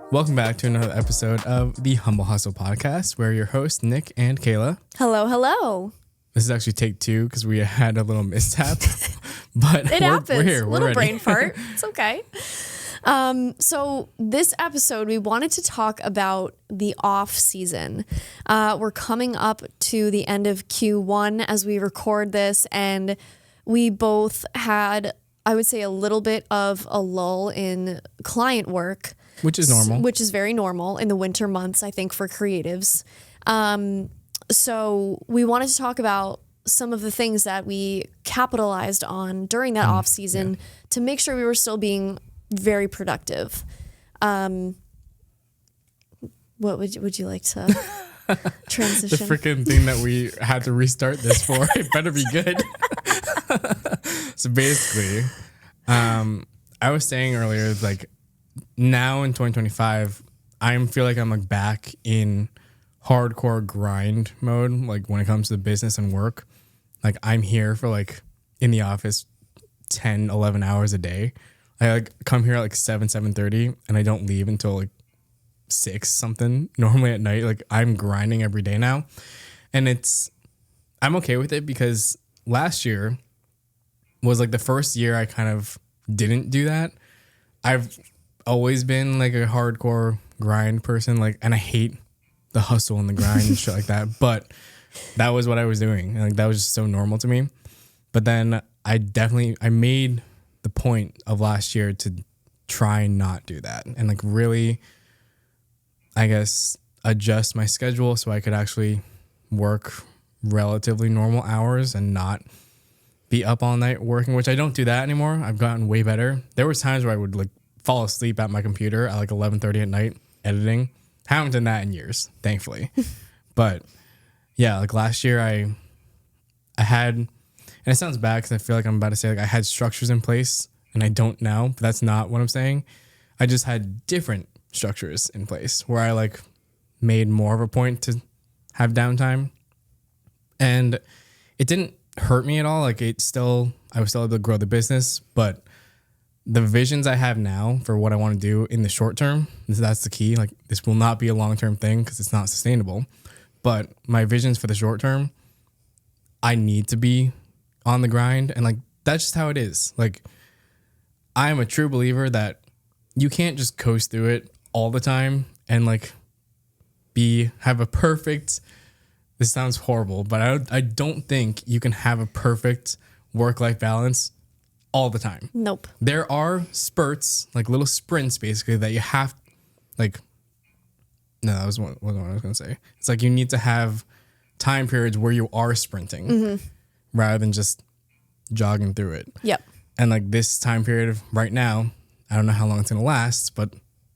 Welcome back to another episode of the Humble Hustle podcast. We're your hosts, Nick and Kayla. Hello, hello. This is actually take 2 because we had a little mishap, but It happens. We're here. We're Little ready. brain fart. It's okay. So this episode, we wanted to talk about the off season. We're coming up to the end of Q1 as we record this, and we both had, I would say, a little bit of a lull in client work. Which is normal. Which is very normal in the winter months, I think, for creatives. So we wanted to talk about some of the things that we capitalized on during that off season to make sure we were still being very productive. What would you like to transition? The freaking thing that we had to restart this for. It better be good. So basically, I was saying earlier, like, now in 2025, I feel like I'm like back in hardcore grind mode. Like when it comes to business and work, like I'm here for like in the office 10, 11 hours a day. I like come here at like 7:30 and I don't leave until like 6 something normally at night. Like I'm grinding every day now, and I'm okay with it because last year was like the first year I kind of didn't do that. I've always been like a hardcore grind person, like, and I hate the hustle and the grind and shit like that, but that was what I was doing, and like that was just so normal to me. But then I made the point of last year to try and not do that and like really, I guess, adjust my schedule so I could actually work relatively normal hours and not be up all night working, which I don't do that anymore. I've gotten way better. There was times where I would like fall asleep at my computer at like 11:30 at night editing. Haven't done that in years, thankfully. But yeah, like last year I had, and it sounds bad because I feel like I'm about to say like I had structures in place and I don't now, but that's not what I'm saying. I just had different structures in place where I like made more of a point to have downtime, and it didn't hurt me at all. Like I was still able to grow the business, but the visions I have now for what I want to do in the short term, that's the key. Like this will not be a long-term thing because it's not sustainable. But my visions for the short term, I need to be on the grind. And like, that's just how it is. Like I am a true believer that you can't just coast through it all the time and like have a perfect, this sounds horrible, but I don't think you can have a perfect work-life balance all the time. Nope. There are spurts, like little sprints basically that you have, like, no, that wasn't what I was going to say. It's like you need to have time periods where you are sprinting rather than just jogging through it. Yep. And like this time period right now, I don't know how long it's going to last, but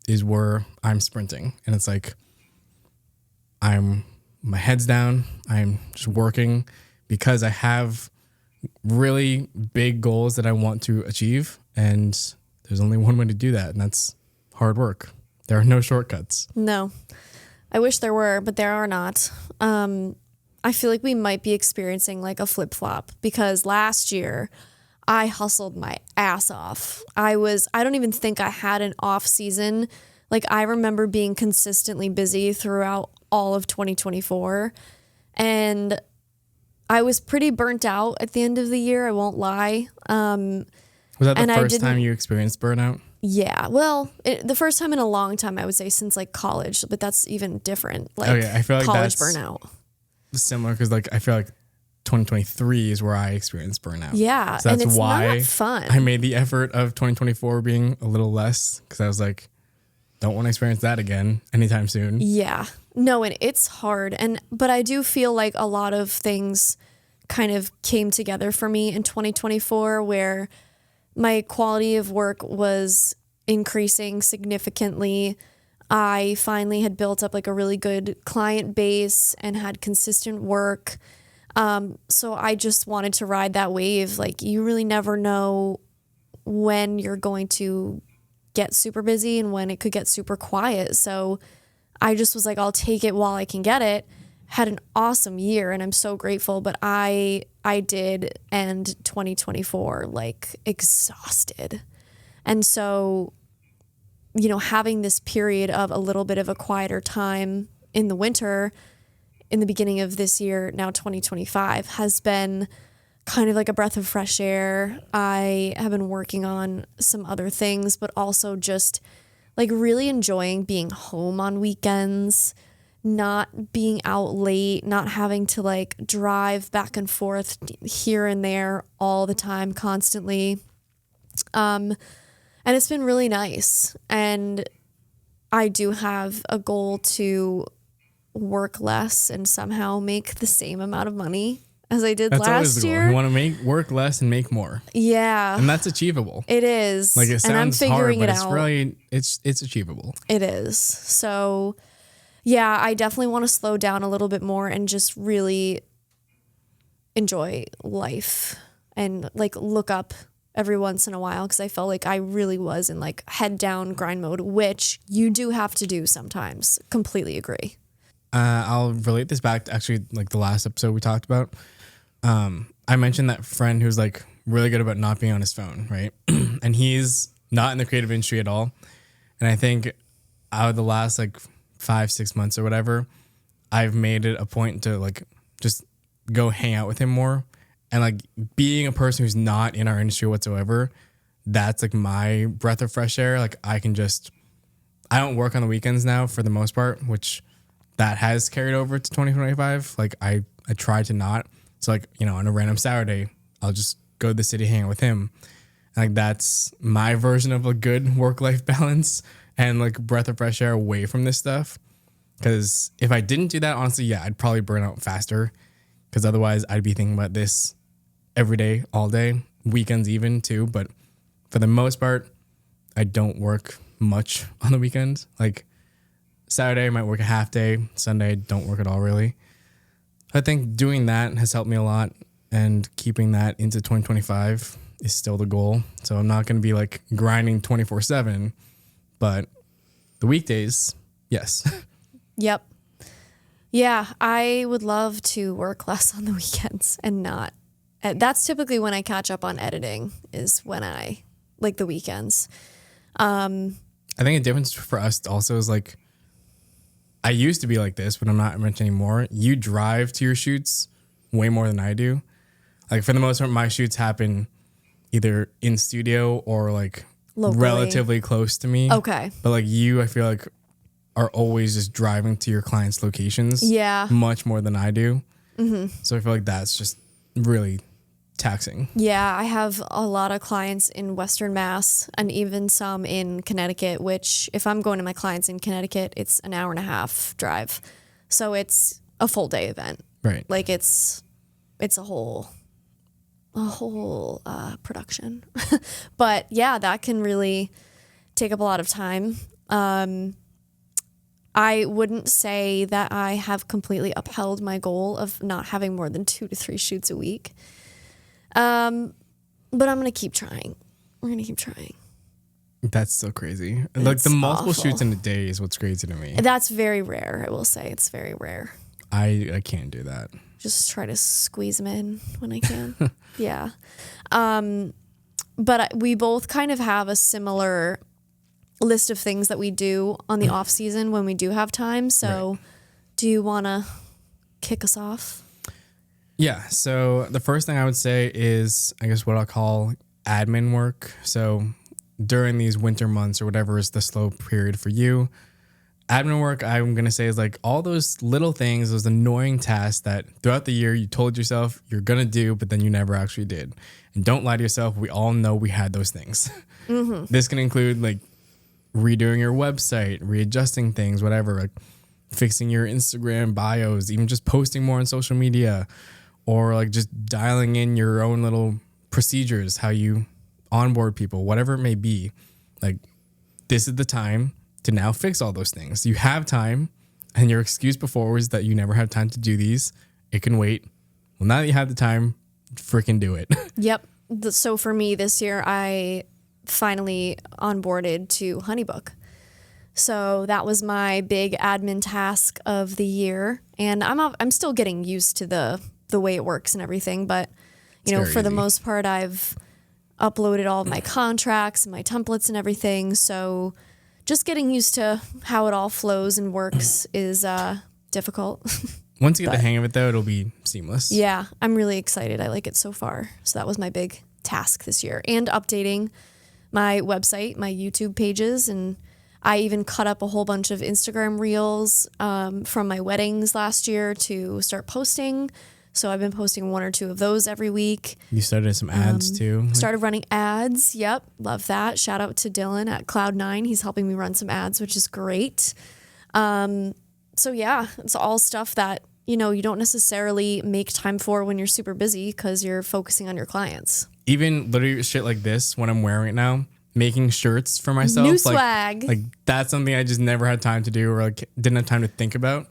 is where I'm sprinting. And it's like, my head's down. I'm just working because I have really big goals that I want to achieve, and there's only one way to do that, and that's hard work. There are no shortcuts. No. I wish there were, but there are not. I feel like we might be experiencing like a flip-flop because last year I hustled my ass off. I don't even think I had an off season. Like I remember being consistently busy throughout all of 2024, and I was pretty burnt out at the end of the year. I won't lie. Was that the first time you experienced burnout? Yeah. Well, the first time in a long time, I would say since like college, but that's even different. Like I feel like college that's burnout. Similar because like I feel like 2023 is where I experienced burnout. Yeah. So that's and it's why not fun. I made the effort of 2024 being a little less because I was like, don't want to experience that again anytime soon. Yeah. No, and it's hard. But I do feel like a lot of things kind of came together for me in 2024 where my quality of work was increasing significantly. I finally had built up like a really good client base and had consistent work. So I just wanted to ride that wave. Like you really never know when you're going to get super busy and when it could get super quiet. So I just was like, I'll take it while I can get it. Had an awesome year and I'm so grateful, but I did end 2024 like exhausted. And so having this period of a little bit of a quieter time in the winter in the beginning of this year, now 2025, has been kind of like a breath of fresh air. I have been working on some other things, but also just like really enjoying being home on weekends, not being out late, not having to like drive back and forth here and there all the time, constantly. And it's been really nice. And I do have a goal to work less and somehow make the same amount of money as I did That's always last the goal. year. You want to work less and make more. Yeah. And that's achievable. It is. Like, it and I'm sounds hard, figuring but it it's out. really, it's achievable. It is. So yeah, I definitely want to slow down a little bit more and just really enjoy life and like look up every once in a while, because I felt like I really was in like head down grind mode, which you do have to do sometimes. Completely agree. I'll relate this back to actually like the last episode we talked about. I mentioned that friend who's like really good about not being on his phone, right? And he's not in the creative industry at all. And I think out of the last like 5-6 months or whatever, I've made it a point to like just go hang out with him more. And like being a person who's not in our industry whatsoever, that's like my breath of fresh air. Like I don't work on the weekends now for the most part, which that has carried over to 2025. Like I try to not. So like, on a random Saturday, I'll just go to the city, hang out with him. And like that's my version of a good work-life balance and like breath of fresh air away from this stuff. Because if I didn't do that, honestly, yeah, I'd probably burn out faster. Because otherwise I'd be thinking about this every day, all day, weekends even too. But for the most part, I don't work much on the weekends. Like Saturday, I might work a half day. Sunday, don't work at all, really. I think doing that has helped me a lot, and keeping that into 2025 is still the goal. So I'm not going to be like grinding 24/7, but the weekdays, yes. Yep. Yeah, I would love to work less on the weekends and not. That's typically when I catch up on editing, is when I like the weekends. I think a difference for us also is like, I used to be like this, but I'm not much anymore. You drive to your shoots way more than I do. Like for the most part, my shoots happen either in studio or like Locally. relatively close to me. Okay. But like you, I feel like are always just driving to your clients' locations. Yeah. Much more than I do. Mm-hmm. So I feel like that's just really taxing. Yeah, I have a lot of clients in Western Mass and even some in Connecticut, which if I'm going to my clients in Connecticut, it's an hour and a half drive. So it's a full day event. Right. Like it's a whole production. But yeah, that can really take up a lot of time. I wouldn't say that I have completely upheld my goal of not having more than 2 to 3 shoots a week. But I'm going to keep trying. We're going to keep trying. That's so crazy. Like the multiple shoots in a day is what's crazy to me. That's very rare, I will say. It's very rare. I can't do that. Just try to squeeze them in when I can. Yeah. But we both kind of have a similar list of things that we do on the off season when we do have time. So do you want to kick us off? Yeah. So the first thing I would say is, I guess, what I'll call admin work. So during these winter months or whatever is the slow period for you, admin work, I'm going to say, is like all those little things, those annoying tasks that throughout the year you told yourself you're going to do, but then you never actually did. And don't lie to yourself. We all know we had those things. Mm-hmm. This can include like redoing your website, readjusting things, whatever, like fixing your Instagram bios, even just posting more on social media, or like just dialing in your own little procedures, how you onboard people, whatever it may be. Like this is the time to now fix all those things. You have time, and your excuse before was that you never have time to do these. It can wait. Well, now that you have the time, freaking do it. Yep. So for me this year, I finally onboarded to HoneyBook. So that was my big admin task of the year, and I'm still getting used to the way it works and everything. But you know, for the most part, I've uploaded all of my contracts and my templates and everything. So just getting used to how it all flows and works is difficult. Once you get the hang of it, though, it'll be seamless. Yeah, I'm really excited. I like it so far. So that was my big task this year. And updating my website, my YouTube pages, and I even cut up a whole bunch of Instagram reels from my weddings last year to start posting. So I've been posting 1 or 2 of those every week. You started some ads too? Started running ads. Yep. Love that. Shout out to Dylan at Cloud9. He's helping me run some ads, which is great. So yeah, it's all stuff that, you don't necessarily make time for when you're super busy because you're focusing on your clients. Even literally shit like this, what I'm wearing right now, making shirts for myself. New swag. Like that's something I just never had time to do or like didn't have time to think about.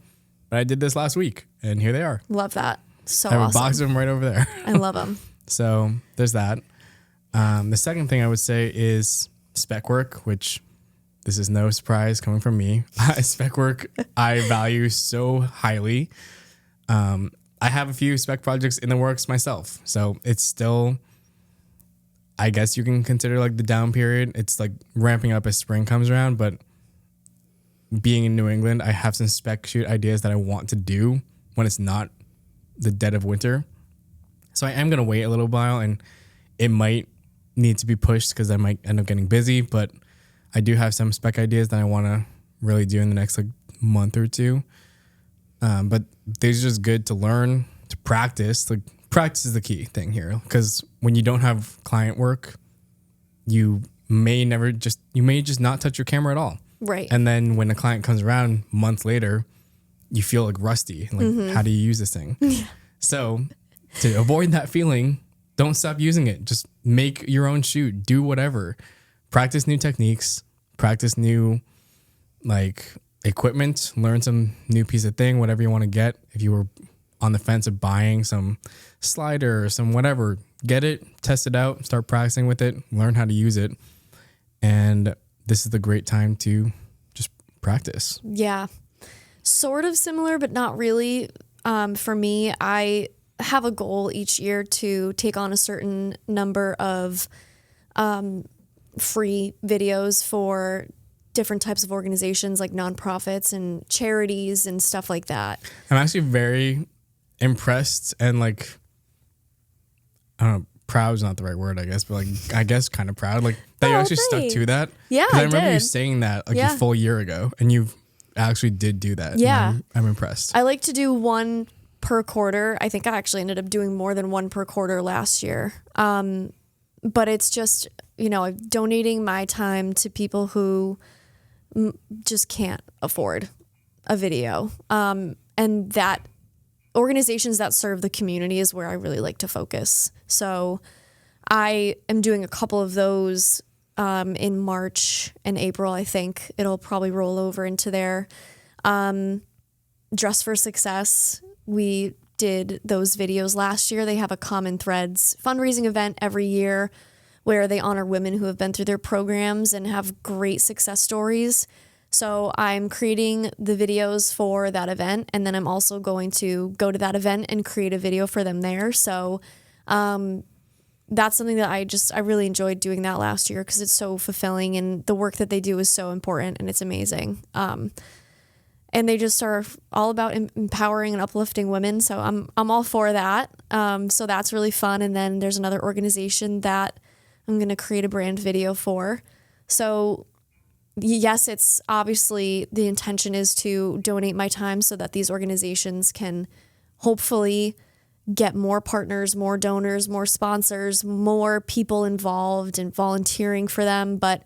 But I did this last week and here they are. Love that. So I have awesome. a box of them right over there. I love them. So there's that. The second thing I would say is spec work, which this is no surprise coming from me. Spec work I value so highly. I have a few spec projects in the works myself. So it's still, I guess you can consider like the down period. It's like ramping up as spring comes around. But being in New England, I have some spec shoot ideas that I want to do when it's not the dead of winter. So I am going to wait a little while and it might need to be pushed because I might end up getting busy. But I do have some spec ideas that I want to really do in the next like month or two. But they're just good to learn, to practice. Like practice is the key thing here because when you don't have client work, you may just not touch your camera at all. Right. And then when a client comes around months later, you feel like rusty. Like, how do you use this thing? Yeah. So to avoid that feeling, don't stop using it. Just make your own shoot. Do whatever. Practice new techniques. Practice new like equipment. Learn some new piece of thing, whatever you want to get. If you were on the fence of buying some slider or some whatever, get it, test it out, start practicing with it, learn how to use it. And this is the great time to just practice. Yeah. Sort of similar, but not really. For me, I have a goal each year to take on a certain number of free videos for different types of organizations like nonprofits and charities and stuff like that. I'm actually very impressed and like, I don't know, proud is not the right word, I guess, but like, I guess kind of proud. Like that you actually stuck to that. Yeah, I remember you saying that like a full year ago and you actually did do that. Yeah. I'm impressed. I like to do 1 per quarter. I think I actually ended up doing more than 1 per quarter last year. But it's just, donating my time to people who just can't afford a video. And that organizations that serve the community is where I really like to focus. So I am doing a couple of those in March and April. I think it'll probably roll over into there. Dress for Success. We did those videos last year. They have a Common Threads fundraising event every year where they honor women who have been through their programs and have great success stories. So I'm creating the videos for that event, and then I'm also going to go to that event and create a video for them there. So that's something that I really enjoyed doing that last year because it's so fulfilling and the work that they do is so important and it's amazing. And they just are all about empowering and uplifting women. So I'm all for that. So that's really fun. And then there's another organization that I'm going to create a brand video for. So yes, it's obviously the intention is to donate my time so that these organizations can hopefully get more partners, more donors, more sponsors, more people involved and volunteering for them. But,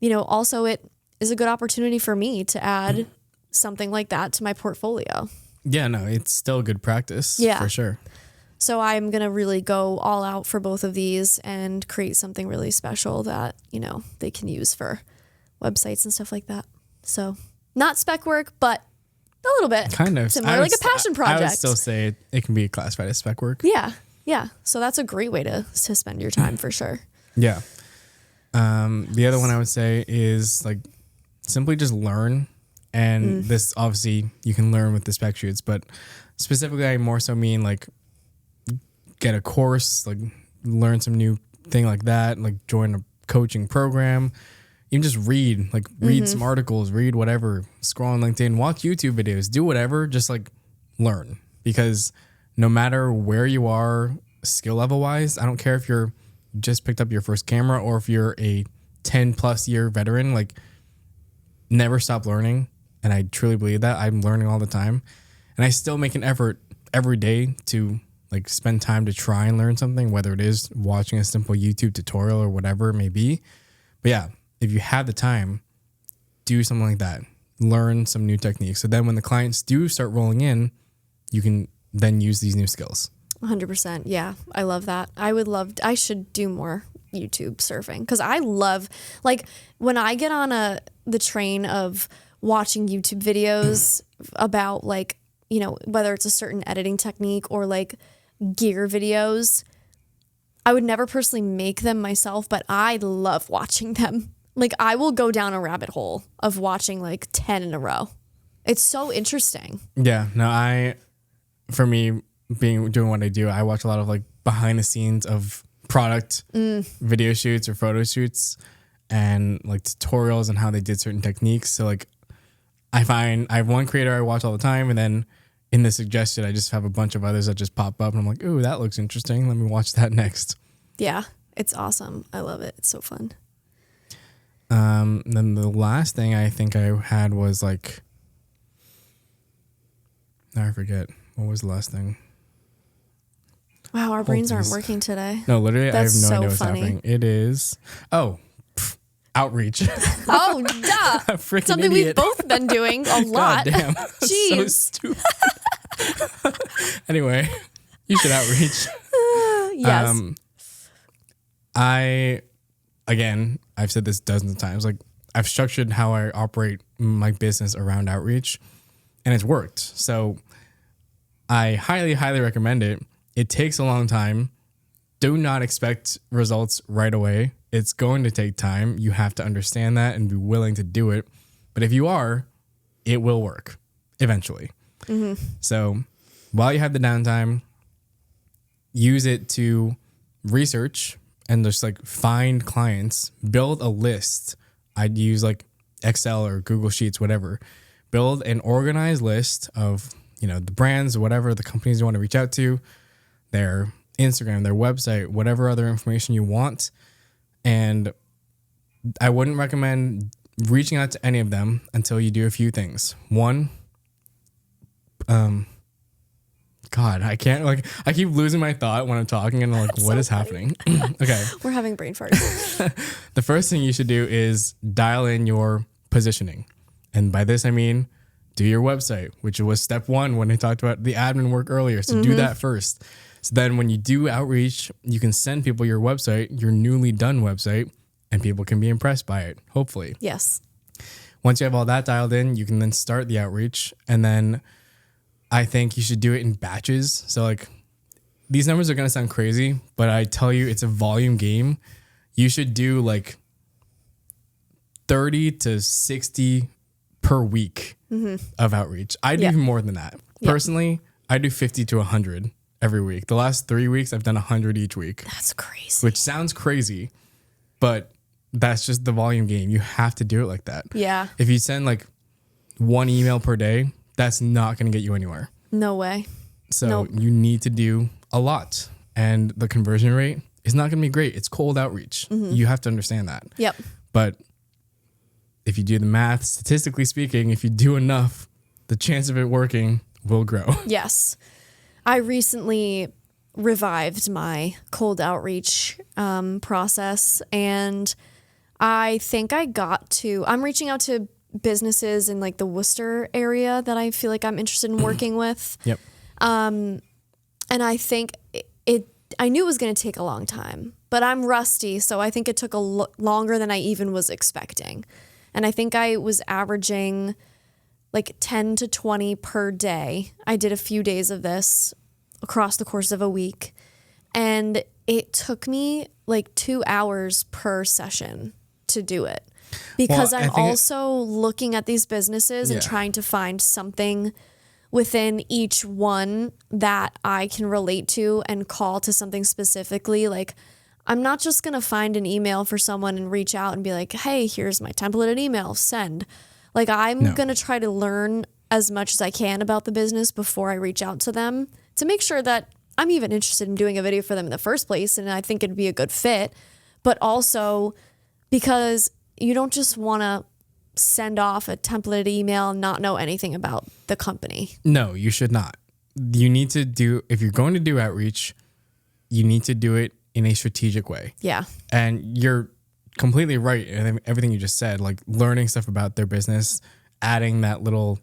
also it is a good opportunity for me to add something like that to my portfolio. Yeah, no, it's still good practice for sure. So I'm going to really go all out for both of these and create something really special that, they can use for websites and stuff like that. So not spec work, but a little bit. Kind of. Similar, like a passion project. I would still say it can be classified as spec work. Yeah. Yeah. So that's a great way to spend your time for sure. Yeah. The other one I would say is like simply just learn. And this obviously you can learn with the spec shoots, but specifically I more so mean like get a course, like learn some new thing like that, like join a coaching program, even just read some articles, read whatever, scroll on LinkedIn, watch YouTube videos, do whatever, just like learn. Because no matter where you are skill level wise, I don't care if you're just picked up your first camera or if you're a 10 plus year veteran, like never stop learning. And I truly believe that. I'm learning all the time. And I still make an effort every day to like spend time to try and learn something, whether it is watching a simple YouTube tutorial or whatever it may be. But yeah, if you have the time, do something like that. Learn some new techniques. So then when the clients do start rolling in, you can then use these new skills. 100%. Yeah, I love that. I should do more YouTube surfing because I love, like, when I get on the train of watching YouTube videos about, like, you know, whether it's a certain editing technique or like gear videos, I would never personally make them myself, but I love watching them. Like, I will go down a rabbit hole of watching like 10 in a row. It's so interesting. Yeah, no, for me, doing what I do, I watch a lot of like behind the scenes of product video shoots or photo shoots and like tutorials on how they did certain techniques. So like I have one creator I watch all the time, and then in the suggested, I just have a bunch of others that just pop up and I'm like, ooh, that looks interesting. Let me watch that next. Yeah, it's awesome. I love it. It's so fun. Then the last thing I think I had was like, I forget. What was the last thing? Wow, our brains aren't working today. No, literally, That's I have no so idea what's funny. happening. It is, outreach. Oh, duh. Something idiot. we've both been doing a lot. God damn. So Jeez. stupid. Anyway, you should outreach. Yes. I've said this dozens of times, like I've structured how I operate my business around outreach and it's worked. So I highly, highly recommend it. It takes a long time. Do not expect results right away. It's going to take time. You have to understand that and be willing to do it. But if you are, it will work eventually. Mm-hmm. So while you have the downtime, use it to research and just like find clients, build a list. I'd use like Excel or Google Sheets, whatever. Build an organized list of, you know, the brands, whatever the companies you want to reach out to, their Instagram, their website, whatever other information you want. And I wouldn't recommend reaching out to any of them until you do a few things. One, God, I can't, like, I keep losing my thought when I'm talking and I'm like, what is happening? Okay. We're having brain farts. The first thing you should do is dial in your positioning. And by this, I mean, do your website, which was step one when I talked about the admin work earlier. So do that first. So then when you do outreach, you can send people your website, your newly done website, and people can be impressed by it, hopefully. Yes. Once you have all that dialed in, you can then start the outreach. And then I think you should do it in batches. So like these numbers are going to sound crazy, but I tell you, it's a volume game. You should do like 30 to 60 per week of outreach. I do even more than that. Yep. Personally, I do 50 to 100 every week. The last 3 weeks, I've done 100 each week. That's crazy. Which sounds crazy, but that's just the volume game. You have to do it like that. Yeah. If you send like one email per day, that's not going to get you anywhere. No way. So you need to do a lot. And the conversion rate is not going to be great. It's cold outreach. You have to understand that. Yep. But if you do the math, statistically speaking, if you do enough, the chance of it working will grow. Yes. I recently revived my cold outreach process, and I think I'm reaching out to businesses in like the Worcester area that I feel like I'm interested in working with. Yep. And I think I knew it was going to take a long time, but I'm rusty. So I think it took longer than I even was expecting. And I think I was averaging like 10 to 20 per day. I did a few days of this across the course of a week. And it took me like 2 hours per session to do it. Because I'm also looking at these businesses and trying to find something within each one that I can relate to and call to something specifically. Like I'm not just going to find an email for someone and reach out and be like, hey, here's my templated email, send. Like, I'm going to try to learn as much as I can about the business before I reach out to them to make sure that I'm even interested in doing a video for them in the first place. And I think it'd be a good fit. But also because you don't just want to send off a templated email and not know anything about the company. No, you should not. You need to do, if you're going to do outreach, you need to do it in a strategic way. Yeah. And you're completely right in everything you just said, like learning stuff about their business, adding that little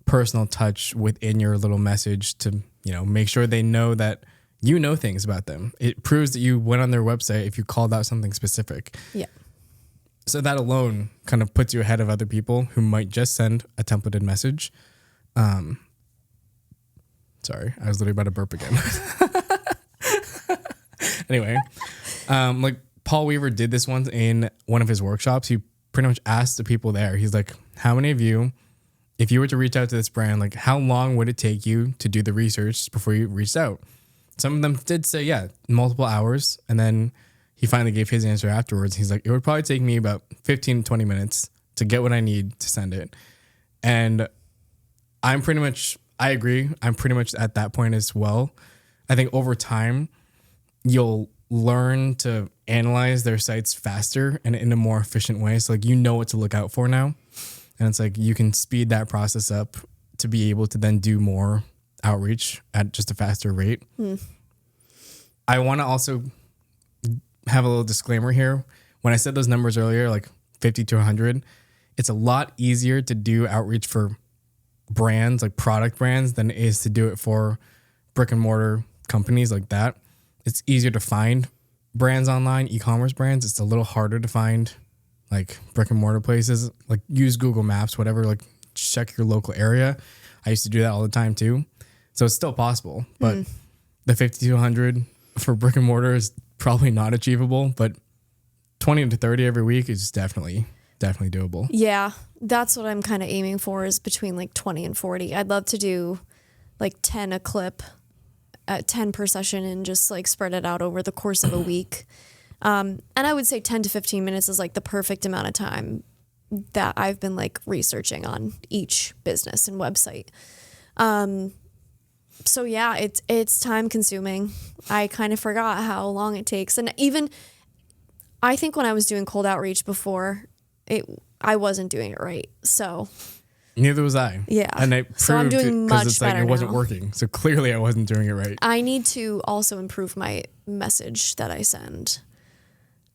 personal touch within your little message to, you know, make sure they know that you know things about them. It proves that you went on their website if you called out something specific. Yeah. So that alone kind of puts you ahead of other people who might just send a templated message. Sorry, I was literally about to burp again. Anyway, like Paul Weaver did this once in one of his workshops. He pretty much asked the people there, he's like, how many of you, if you were to reach out to this brand, like how long would it take you to do the research before you reached out? Some of them did say, yeah, multiple hours. And then he finally gave his answer afterwards. He's like, it would probably take me about 15 to 20 minutes to get what I need to send it. And I agree. I'm pretty much at that point as well. I think over time, you'll learn to analyze their sites faster and in a more efficient way. So like, you know what to look out for now. And it's like, you can speed that process up to be able to then do more outreach at just a faster rate. I want to also have a little disclaimer here. When I said those numbers earlier, like 50 to 100, it's a lot easier to do outreach for brands, like product brands, than it is to do it for brick and mortar companies like that. It's easier to find brands online, e-commerce brands. It's a little harder to find like brick and mortar places. Like use Google Maps, whatever, like check your local area. I used to do that all the time too. So it's still possible, but the 50 to 100 for brick and mortar is probably not achievable, but 20 to 30 every week is definitely doable. Yeah, that's what I'm kind of aiming for, is between like 20 and 40. I'd love to do like 10 a clip at 10 per session and just like spread it out over the course of a week. And I would say 10 to 15 minutes is like the perfect amount of time that I've been like researching on each business and website. So yeah, it's time consuming. I kind of forgot how long it takes. And even I think when I was doing cold outreach before, I wasn't doing it right. So neither was I. Yeah. And I proved so I'm doing much it's better like it wasn't now. working. So clearly I wasn't doing it right. I need to also improve my message that I send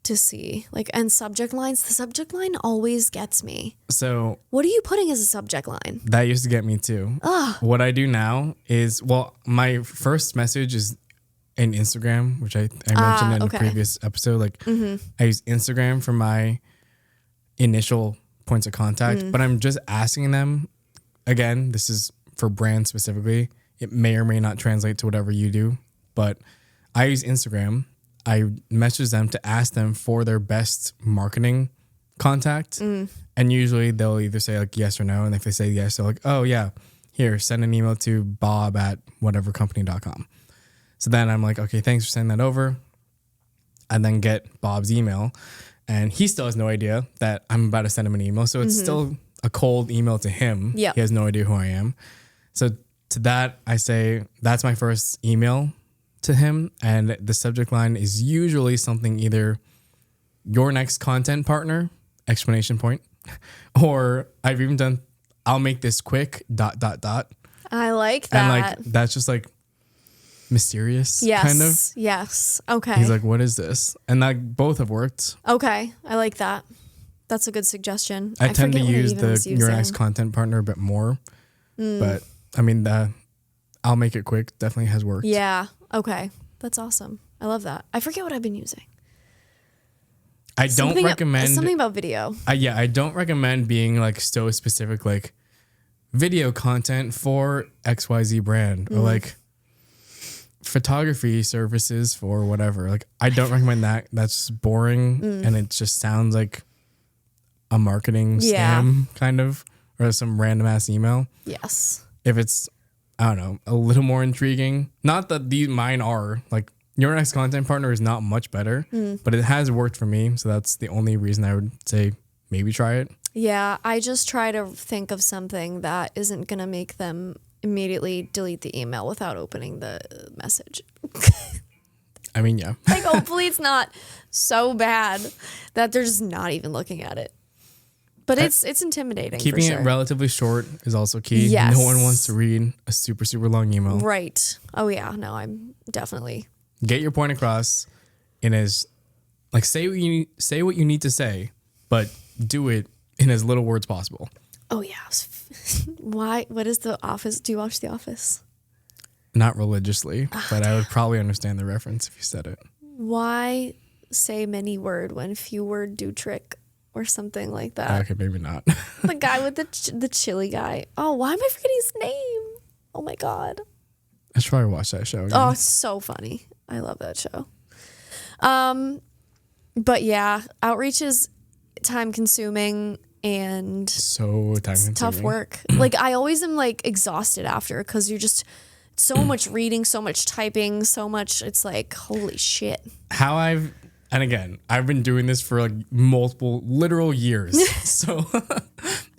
to see, like, and subject lines. The subject line always gets me. So what are you putting as a subject line? that used to get me too. What I do now is, well, my first message is in Instagram, which I mentioned in a previous episode. Like I use Instagram for my initial points of contact, but I'm just asking them, again, this is for brands specifically. It may or may not translate to whatever you do, but I use Instagram. I message them to ask them for their best marketing contact. And usually they'll either say like yes or no. And if they say yes, they're like, oh yeah, here, send an email to bob@whatevercompany.com. So then I'm like, okay, thanks for sending that over. And then get Bob's email. And he still has no idea that I'm about to send him an email. So it's still a cold email to him. Yeah. He has no idea who I am. So to that, I say, that's my first email to him. And the subject line is usually something either your next content partner, ! Or I've even done, I'll make this quick, .. I like that. And like, that's just like mysterious, yes, kind of. Yes. Okay. He's like, what is this? And that both have worked. Okay. I like that. That's a good suggestion. I tend to forget what I use even was your next using. content partner a bit more. But I mean, I'll make it quick definitely has worked. Yeah. Okay. That's awesome. I love that. I forget what I've been using. I don't recommend something about video. I don't recommend being like so specific, like video content for XYZ brand or like photography services for whatever. Like I don't recommend that. That's just boring and it just sounds like a marketing scam kind of, or some random ass email. Yes. If it's, I don't know, a little more intriguing. Not that mine are like, Your Next Content Partner is not much better, but it has worked for me. So that's the only reason I would say maybe try it. Yeah, I just try to think of something that isn't going to make them immediately delete the email without opening the message. I mean, yeah. Like, hopefully it's not so bad that they're just not even looking at it. But it's intimidating. Keeping for sure. it relatively short is also key. Yes. No one wants to read a super, super long email. Right. Oh, yeah. No, I'm definitely. Get your point across in as, like, say what you need to say, but do it in as little words possible. Oh, yeah. Why? What is The Office? Do you watch The Office? Not religiously, but I would probably understand the reference if you said it. Why say many word when few word do trick or something like that? Okay, maybe not. The guy with the chili guy. Oh, why am I forgetting his name? Oh my God. I should probably watch that show again. Oh, it's so funny. I love that show. But yeah, outreach is time consuming and So time consuming. tough work. Like I always am like exhausted after because you're just so much reading, so much typing, so much. It's like, holy shit. And again, I've been doing this for like multiple literal years. So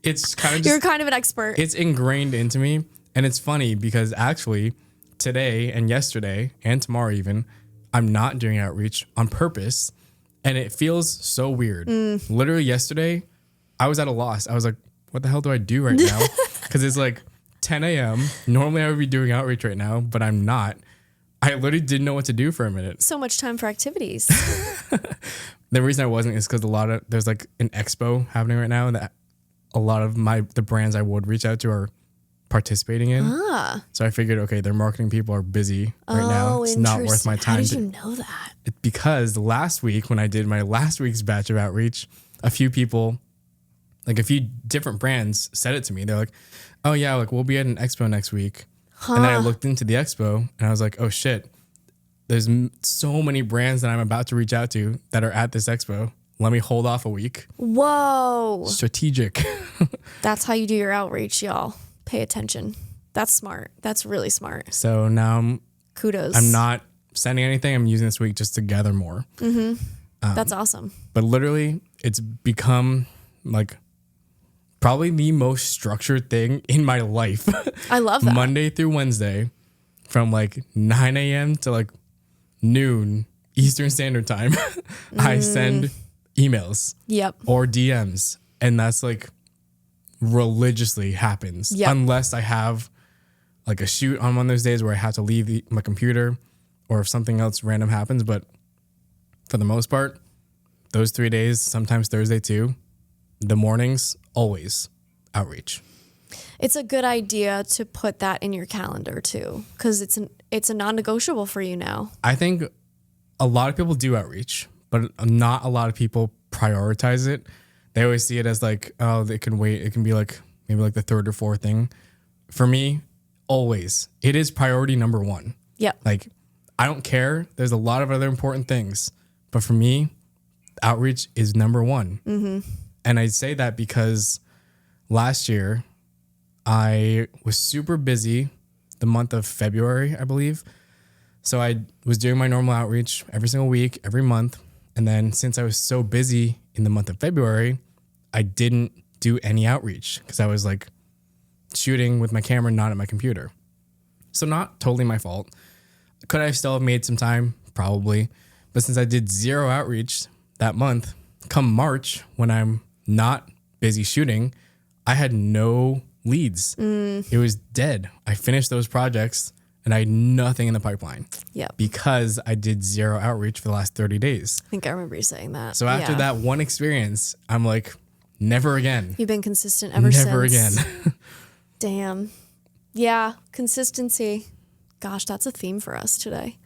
it's kind of just, You're kind of an expert. it's ingrained into me. And it's funny because actually today and yesterday and tomorrow even, I'm not doing outreach on purpose. And it feels so weird. Literally yesterday, I was at a loss. I was like, what the hell do I do right now? Because it's like 10 a.m. Normally I would be doing outreach right now, but I'm not. I literally didn't know what to do for a minute. So much time for activities. The reason I wasn't is because there's like an expo happening right now that a lot of the brands I would reach out to are participating in. So I figured, okay, their marketing people are busy right now. It's not worth my time. How did you know that? Because last week when I did my last week's batch of outreach, a few people, like a few different brands said it to me. They're like, oh yeah, like we'll be at an expo next week. And then I looked into the expo and I was like, oh shit, there's so many brands that I'm about to reach out to that are at this expo. Let me hold off a week. Whoa. Strategic. That's how you do your outreach, y'all. Pay attention. That's smart. That's really smart. So now Kudos. I'm not sending anything. I'm using this week just to gather more. That's awesome. But literally, it's become like probably the most structured thing in my life. I love that. Monday through Wednesday from like 9 a.m. to like noon Eastern Standard Time, I send emails Yep. or DMs. And that's like religiously happens. Yep. Unless I have like a shoot on one of those days where I have to leave my computer or if something else random happens. But for the most part, those 3 days, sometimes Thursday too, the mornings, always outreach. It's a good idea to put that in your calendar too, because it's a non-negotiable for you now. I think a lot of people do outreach, but not a lot of people prioritize it. They always see it as like, oh, it can wait. It can be like maybe like the third or fourth thing. For me, always, it is priority number one. Yep. Like, I don't care. There's a lot of other important things. But for me, outreach is number one. And I say that because last year, I was super busy the month of February, I believe. So I was doing my normal outreach every single week, every month. And then since I was so busy in the month of February, I didn't do any outreach because I was like shooting with my camera, not at my computer. So not totally my fault. Could I still have made some time? Probably. But since I did zero outreach that month, come March, when I'm not busy shooting, I had no leads. It was dead. I finished those projects and I had nothing in the pipeline. Yep. Because I did zero outreach for the last 30 days. I think I remember you saying that. So after that one experience, I'm like, never again. You've been consistent ever since. Never again. Damn. Yeah, consistency. Gosh, that's a theme for us today.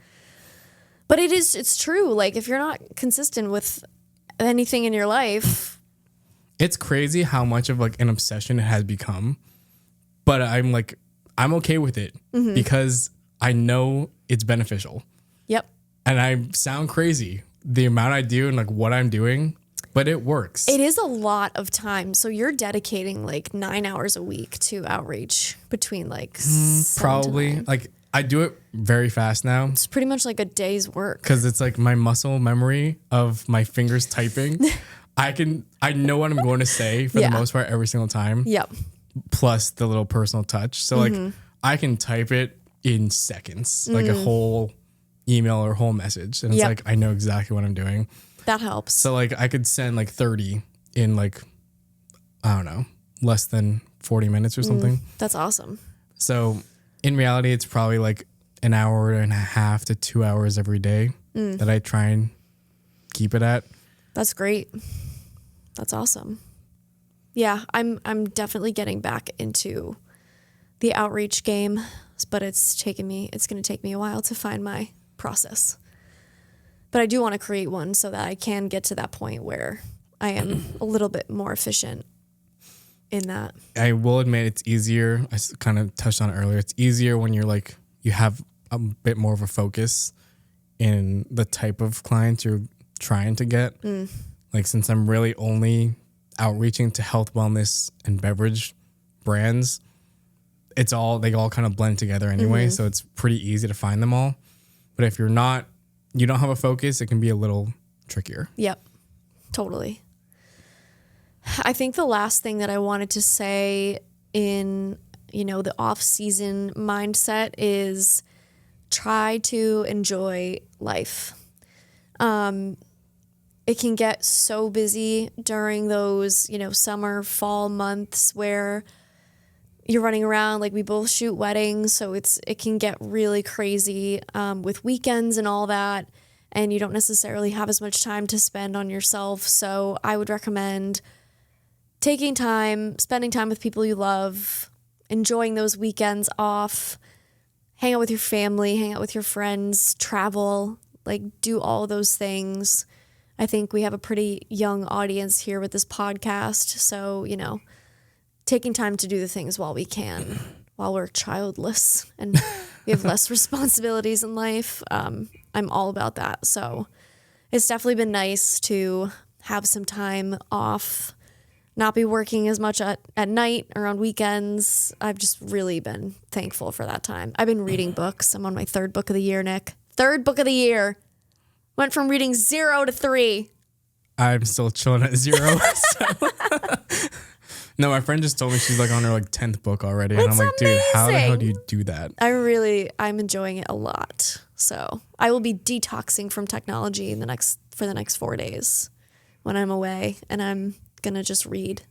But it's true. Like if you're not consistent with anything in your life. It's crazy how much of like an obsession it has become. But I'm okay with it because I know it's beneficial. Yep. And I sound crazy, the amount I do and like what I'm doing, but it works. It is a lot of time. So you're dedicating like 9 hours a week to outreach between like 7 to Probably 9. like I do it very fast now It's pretty much like a day's work. because it's like my muscle memory of my fingers typing. I know what I'm going to say for the most part every single time. Yep. Plus the little personal touch. So like I can type it in seconds, like a whole email or whole message. And it's like, I know exactly what I'm doing. That helps. So like I could send like 30 in like, I don't know, less than 40 minutes or something. That's awesome. So in reality, it's probably like an hour and a half to 2 hours every day that I try and keep it at. That's great. That's awesome. Yeah, I'm definitely getting back into the outreach game, but it's going to take me a while to find my process. But I do want to create one so that I can get to that point where I am a little bit more efficient in that. I will admit it's easier. I kind of touched on it earlier. It's easier when you're like, you have a bit more of a focus in the type of clients you're trying to get. Like, since I'm really only outreaching to health, wellness, and beverage brands, they all kind of blend together anyway. So it's pretty easy to find them all. But if you don't have a focus, it can be a little trickier. Yep, totally. I think the last thing that I wanted to say in, the off-season mindset is try to enjoy life. It can get so busy during those, summer, fall months where you're running around. Like, we both shoot weddings, so it can get really crazy with weekends and all that, and you don't necessarily have as much time to spend on yourself. So I would recommend taking time, spending time with people you love, enjoying those weekends off, hang out with your family, hang out with your friends, travel, like do all those things. I think we have a pretty young audience here with this podcast. So, taking time to do the things while we can, while we're childless and we have less responsibilities in life. I'm all about that. So it's definitely been nice to have some time off, not be working as much at night or on weekends. I've just really been thankful for that time. I've been reading books. I'm on my 3rd book of the year, Nick. 3rd book of the year. Went from reading 0 to 3. I'm still chilling at 0. So. No, my friend just told me she's like on her like 10th book already. And I'm like, dude, how the hell do you do that? I'm enjoying it a lot. So I will be detoxing from technology for the next 4 days when I'm away. And I'm going to just read,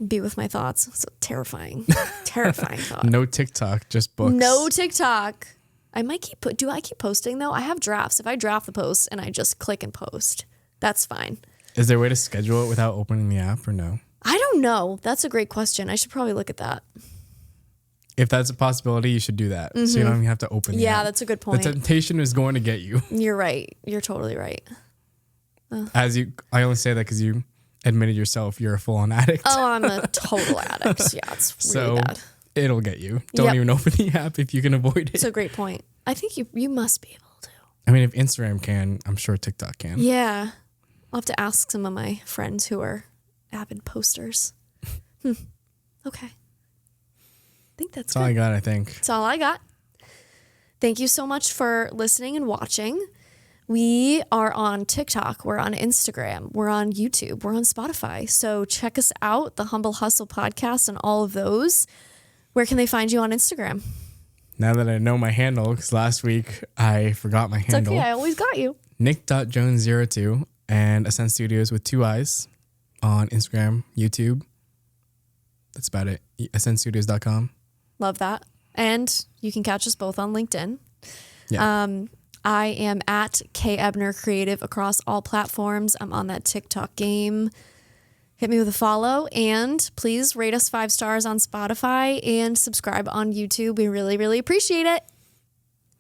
be with my thoughts. It's a terrifying thought. No TikTok, just books. No TikTok. I might do I keep posting though? I have drafts. If I draft the post and I just click and post, that's fine. Is there a way to schedule it without opening the app or no? I don't know. That's a great question. I should probably look at that. If that's a possibility, you should do that. So you don't even have to open the app. Yeah, that's a good point. The temptation is going to get you. You're right. You're totally right. I only say that because you admitted yourself you're a full-on addict. Oh, I'm a total addict. Yeah, it's really bad. It'll get you. Don't even open the app if you can avoid it. It's a great point. I think you must be able to. I mean, if Instagram can, I'm sure TikTok can. Yeah. I'll have to ask some of my friends who are avid posters. Okay. I think that's all I got, I think. That's all I got. Thank you so much for listening and watching. We are on TikTok. We're on Instagram. We're on YouTube. We're on Spotify. So check us out, the Humble Hustle podcast and all of those. Where can they find you on Instagram? Now that I know my handle, because last week I forgot my handle. It's okay. I always got you. Nick.Jones02 and Ascent Studios with 2 eyes on Instagram, YouTube. That's about it. AscentStudios.com. Love that. And you can catch us both on LinkedIn. Yeah. I am at Ebner Creative across all platforms. I'm on that TikTok game. Hit me with a follow, and please rate us 5 stars on Spotify and subscribe on YouTube. We really, really appreciate it.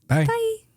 Bye. Bye.